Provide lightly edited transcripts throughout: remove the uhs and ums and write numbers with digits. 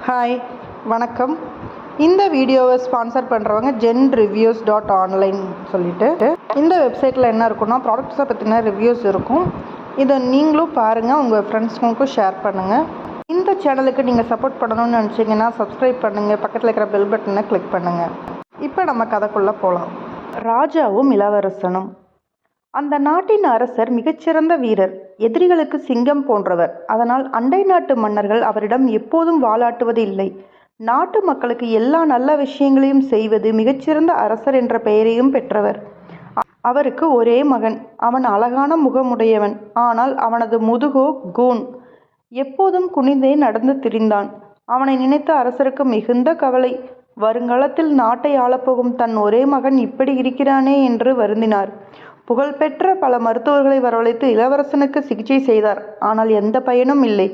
Hi வணக்கம். இந்த வீடியோவை ஸ்பான்சர் பண்ணுறவங்க genreviews.online சொல்லிட்டு இந்த வெப்சைட்டில் என்ன இருக்குன்னா ப்ராடக்ட்ஸை பற்றின ரிவ்யூஸ் இருக்கும். இதை நீங்களும் பாருங்கள், உங்கள் ஃப்ரெண்ட்ஸ்களுக்கும் ஷேர் பண்ணுங்கள். இந்த சேனலுக்கு நீங்கள் சப்போர்ட் பண்ணணும்னு நினச்சிங்கன்னா சப்ஸ்கிரைப் பண்ணுங்கள், பக்கத்தில் இருக்கிற பெல் பட்டனை கிளிக் பண்ணுங்கள். இப்போ நம்ம கதைக்குள்ளே போகலாம். ராஜாவும் இளவரசனும். அந்த நாட்டின் அரசர் மிகச்சிறந்த வீரர், எதிரிகளுக்கு சிங்கம் போன்றவர். அதனால் அண்டை நாட்டு மன்னர்கள் அவரிடம் எப்போதும் வாலாட்டுவது இல்லை. நாட்டு மக்களுக்கு எல்லா நல்ல விஷயங்களையும் செய்வது, மிகச்சிறந்த அரசர் என்ற பெயரையும் பெற்றவர். அவருக்கு ஒரே மகன். அவன் அழகான முகமுடையவன். ஆனால் அவனது முதுகோ கூன். எப்போதும் குனிந்தே நடந்து திரிந்தான். அவனை நினைத்து அரசருக்கு மிகுந்த கவலை. வருங்காலத்தில் நாட்டை ஆளப்போகும் தன் ஒரே மகன் இப்படி இருக்கிறானே என்று வருந்தினார். புகழ்பெற்ற பல மருத்துவர்களை வரவழைத்து இளவரசனுக்கு சிகிச்சை செய்தார். ஆனால் எந்த பயனும் இல்லை.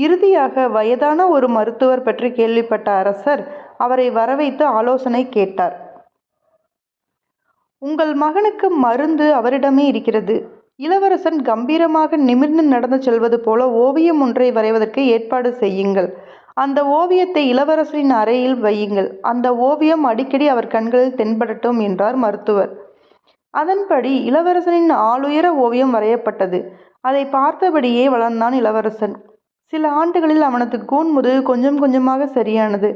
இறுதியாக வயதான ஒரு மருத்துவர் பற்றி கேள்விப்பட்ட அரசர் அவரை வரவைத்து ஆலோசனை கேட்டார். உங்கள் மகனுக்கு மருந்து அவரிடமே இருக்கிறது. இளவரசன் கம்பீரமாக நிமிர்ந்து நடந்து செல்வது போல ஓவியம் ஒன்றை வரைவதற்கு ஏற்பாடு செய்யுங்கள். அந்த ஓவியத்தை இளவரசரின் அறையில் வையுங்கள். அந்த ஓவியம் அடிக்கடி அவர் கண்களில் தென்படட்டும் என்றார் மருத்துவர். அதன்படி இளவரசனின் ஆளுயர ஓவியம் வரையப்பட்டது. அதை பார்த்தபடியே வளர்ந்தான் இளவரசன். சில ஆண்டுகளில் அவனது கூன் முதுகு கொஞ்சம் கொஞ்சமாக சரியானது.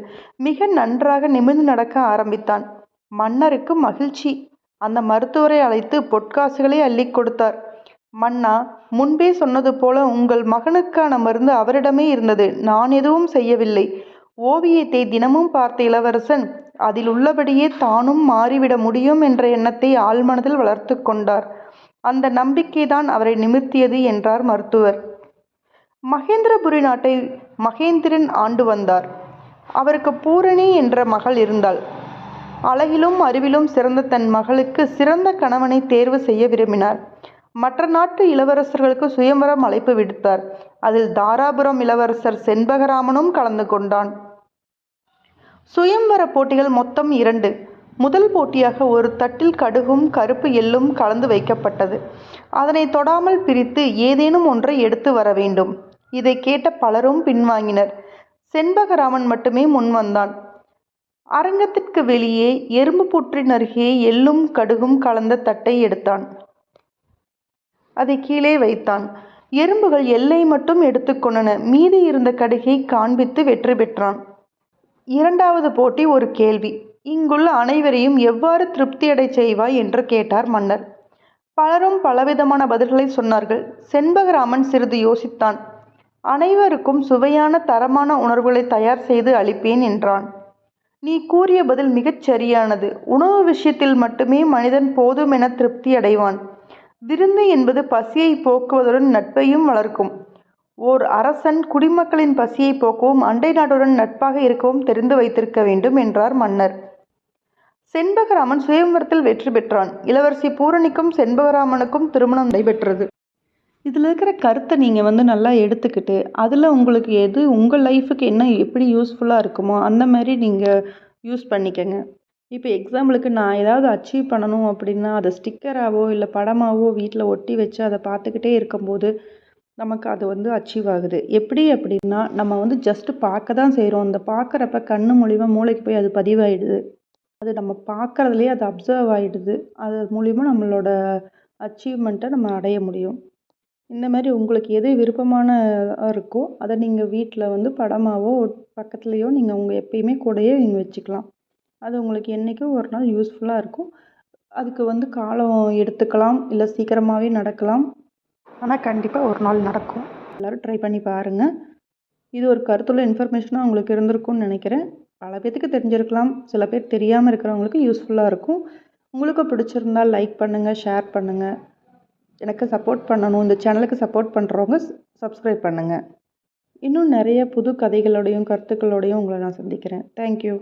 மிக நன்றாக நிமிர்ந்து நடக்க ஆரம்பித்தான். மன்னருக்கு மகிழ்ச்சி. அந்த மருத்துவரை அழைத்து பொற்காசுகளை அள்ளி கொடுத்தார். மன்னா, முன்பே சொன்னது போல உங்கள் மகனுக்கான மருந்து அவரிடமே இருந்தது. நான் எதுவும் செய்யவில்லை. ஓவியத்தை தினமும் பார்த்த இளவரசன் அதில் உள்ளபடியே தானும் மாறிவிட முடியும் என்ற எண்ணத்தை ஆழ்மனதில் வளர்த்து கொண்டார். அந்த நம்பிக்கைதான் அவரை நிமிர்த்தியது என்றார் மருத்துவர். மகேந்திரபுரி நாட்டை மகேந்திரன் ஆண்டு வந்தார். அவருக்கு பூரணி என்ற மகள் இருந்தாள். அழகிலும் அறிவிலும் சிறந்த தன் மகளுக்கு சிறந்த கணவனை தேர்வு செய்ய விரும்பினார். மற்ற நாட்டு இளவரசர்களுக்கு சுயம்பரம் அழைப்பு விடுத்தார். அதில் தாராபுரம் இளவரசர் செண்பகராமனும் கலந்து கொண்டான். சுயம்வர போட்டிகள் மொத்தம் 2. முதல் போட்டியாக ஒரு தட்டில் கடுகும் கருப்பு எள்ளும் கலந்து வைக்கப்பட்டது. அதனை தொடாமல் பிரித்து ஏதேனும் ஒன்றை எடுத்து வர வேண்டும். இதை கேட்ட பலரும் பின்வாங்கினர். செண்பகராமன் மட்டுமே முன்வந்தான். அரங்கத்திற்கு வெளியே எறும்பு புற்றின் அருகே எள்ளும் கடுகும் கலந்த தட்டை எடுத்தான். அதை கீழே வைத்தான். எறும்புகள் எள்ளை மட்டும் எடுத்துக்கொண்டன. மீதி இருந்த கடுகை காண்பித்து வெற்றி பெற்றான். 2வது போட்டி ஒரு கேள்வி. இங்குள்ள அனைவரையும் எவ்வாறு திருப்தியடை செய்வாய் என்று கேட்டார் மன்னர். பலரும் பலவிதமான பதில்களை சொன்னார்கள். செண்பகராமன் சிறிது யோசித்தான். அனைவருக்கும் சுவையான தரமான உணர்வுகளை தயார் செய்து அளிப்பேன் என்றான். நீ கூறிய பதில் மிகச் சரியானது. உணவு விஷயத்தில் மட்டுமே மனிதன் போதும் என திருப்தி அடைவான். விருந்து என்பது பசியை போக்குவதுடன் நட்பையும் வளர்க்கும். ஓர் அரசன் குடிமக்களின் பசியை போக்கவும் அண்டை நாட்டுடன் நட்பாக இருக்கவும் தெரிந்து வைத்திருக்க வேண்டும் என்றார் மன்னர். செண்பகராமன் சுயம்பரத்தில் வெற்றி பெற்றான். இளவரசி பூரணிக்கும் செண்பகராமனுக்கும் திருமணம் நடைபெற்றது. இதில் இருக்கிற கருத்தை நீங்கள் நல்லா எடுத்துக்கிட்டு அதில் உங்களுக்கு எது உங்கள் லைஃபுக்கு என்ன எப்படி யூஸ்ஃபுல்லாக இருக்குமோ அந்த மாதிரி நீங்கள் யூஸ் பண்ணிக்கங்க. இப்போ எக்ஸாம்பிளுக்கு நான் ஏதாவது அச்சீவ் பண்ணணும் அப்படின்னா அதை ஸ்டிக்கராகவோ இல்லை படமாகவோ வீட்டில் ஒட்டி வச்சு அதை பார்த்துக்கிட்டே இருக்கும்போது நமக்கு அது அச்சீவ் ஆகுது. எப்படி அப்படின்னா நம்ம ஜஸ்ட்டு பார்க்க தான் செய்கிறோம். அந்த பார்க்குறப்ப கண்ணு மூலிமா மூளைக்கு போய் அது பதிவாயிடுது. அது நம்ம பார்க்குறதுலேயே அது அப்சர்வ் ஆகிடுது. அது மூலிமா நம்மளோட அச்சீவ்மெண்ட்டை நம்ம அடைய முடியும். இந்த மாதிரி உங்களுக்கு எது விருப்பமான இருக்கோ அதை நீங்கள் வீட்டில் படமாகவோ பக்கத்துலேயோ நீங்கள் உங்கள் எப்பயுமே கூடயே நீங்கள் வச்சுக்கலாம். அது உங்களுக்கு என்றைக்கும் ஒரு நாள் யூஸ்ஃபுல்லாக இருக்கும். அதுக்கு காலம் எடுத்துக்கலாம், இல்லை சீக்கிரமாகவே நடக்கலாம். ஆனால் கண்டிப்பாக ஒரு நாள் நடக்கும். எல்லோரும் ட்ரை பண்ணி பாருங்கள். இது ஒரு கருத்துள்ள இன்ஃபர்மேஷனாக உங்களுக்கு இருந்திருக்கும்னு நினைக்கிறேன். பல பேத்துக்கு தெரிஞ்சிருக்கலாம், சில பேர் தெரியாமல் இருக்கிறவங்களுக்கு யூஸ்ஃபுல்லாக இருக்கும். உங்களுக்கு பிடிச்சிருந்தால் லைக் பண்ணுங்கள், ஷேர் பண்ணுங்கள். எனக்கு சப்போர்ட் பண்ணணும், இந்த சேனலுக்கு சப்போர்ட் பண்ணுறவங்க சப்ஸ்கிரைப் பண்ணுங்கள். இன்னும் நிறைய புது கதைகளோடையும் கருத்துக்களோடையும் உங்களை நான் சந்திக்கிறேன். தேங்க்யூ.